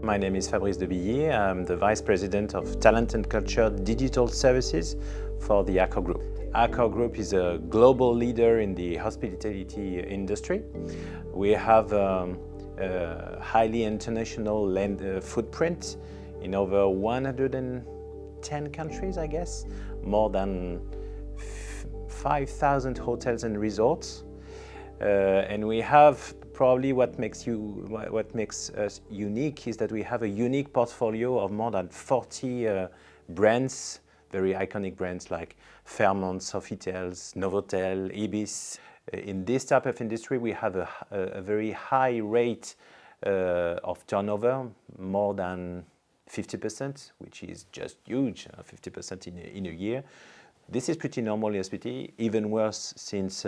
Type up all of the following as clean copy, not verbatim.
My name is Fabrice Debilly. I'm the Vice President of Talent and Culture Digital Services for the Accor Group. Accor Group is a global leader in the hospitality industry. We have a highly international footprint in over 110 countries, I guess, more than 5,000 hotels and resorts. And we have probably what makes us unique is that we have a unique portfolio of more than 40 brands, very iconic brands like Fairmont, Sofitels, Novotel, Ibis. In this type of industry, we have a very high rate of turnover, more than 50%, which is just huge, 50% in a year. This is pretty normal in hospitality, even worse since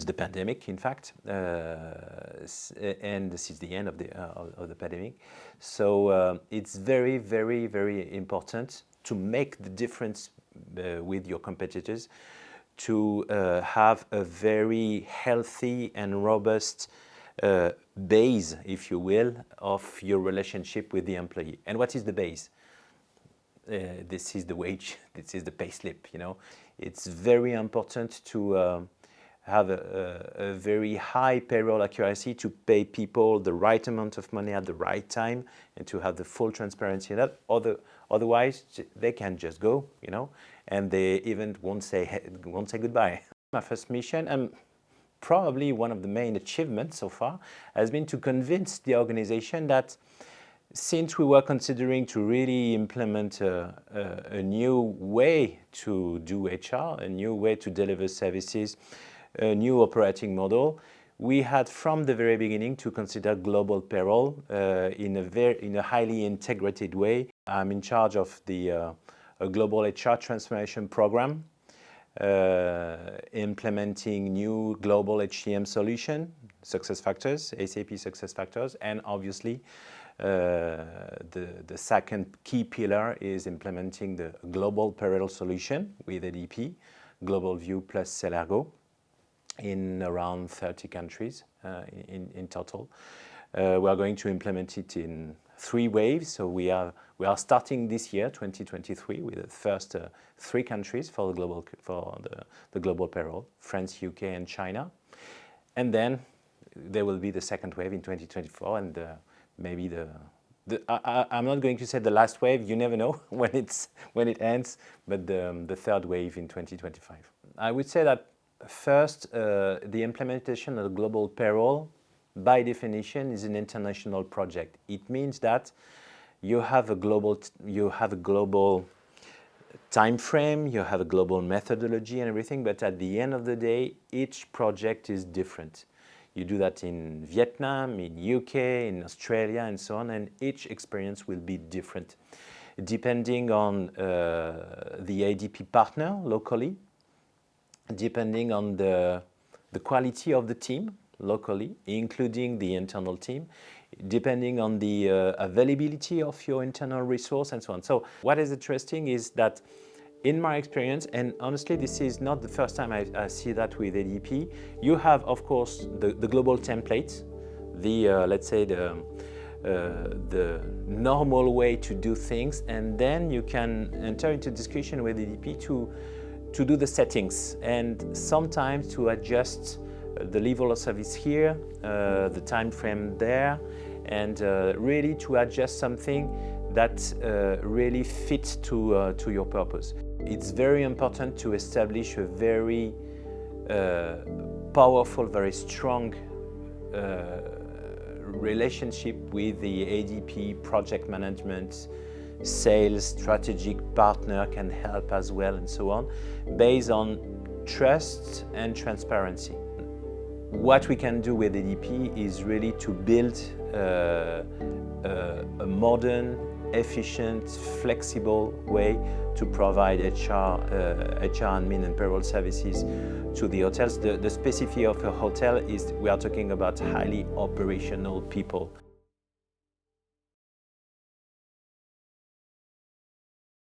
the pandemic, in fact, and since the end of the pandemic. So it's very, very, very important to make the difference with your competitors, to have a very healthy and robust base, if you will, of your relationship with the employee. And what is the base? This is the wage, this is the pay slip, you know. It's very important to have a very high payroll accuracy, to pay people the right amount of money at the right time, and to have the full transparency in that. Otherwise, they can just go, you know, and they even won't say goodbye. My first mission, and probably one of the main achievements so far, has been to convince the organization that since we were considering to really implement a new way to do HR, a new way to deliver services, a new operating model, we had from the very beginning to consider global payroll in a highly integrated way. I'm in charge of a global HR transformation program, implementing new global HCM solution, SuccessFactors, SAP SuccessFactors, and obviously the second key pillar is implementing the global payroll solution with ADP, Global View plus Celergo, in around 30 countries in total. We are going to implement it in 3 waves. So we are starting this year, 2023, with the first 3 countries for the global payroll: France, UK, and China. And then there will be the second wave in 2024, and maybe I'm not going to say the last wave. You never know when it ends, but the third wave in 2025. I would say that first, the implementation of the global payroll, by definition, is an international project. It means that you have a global time frame, you have a global methodology and everything, but at the end of the day, each project is different. You do that in Vietnam, in UK, in Australia, and so on, and each experience will be different, depending on the ADP partner locally, depending on the quality of the team locally, including the internal team, depending on the availability of your internal resource, and so on. So what is interesting is that in my experience, and honestly this is not the first time I see that with ADP, you have, of course, the global template, let's say the normal way to do things, and then you can enter into discussion with ADP to do the settings, and sometimes to adjust the level of service here, the time frame there, and really to adjust something that really fits to your purpose. It's very important to establish a very powerful, very strong relationship with the ADP project management, sales, strategic partner can help as well, and so on, based on trust and transparency. What we can do with ADP is really to build a modern, efficient, flexible way to provide HR admin and payroll services to the hotels. The specificity of a hotel is we are talking about highly operational people.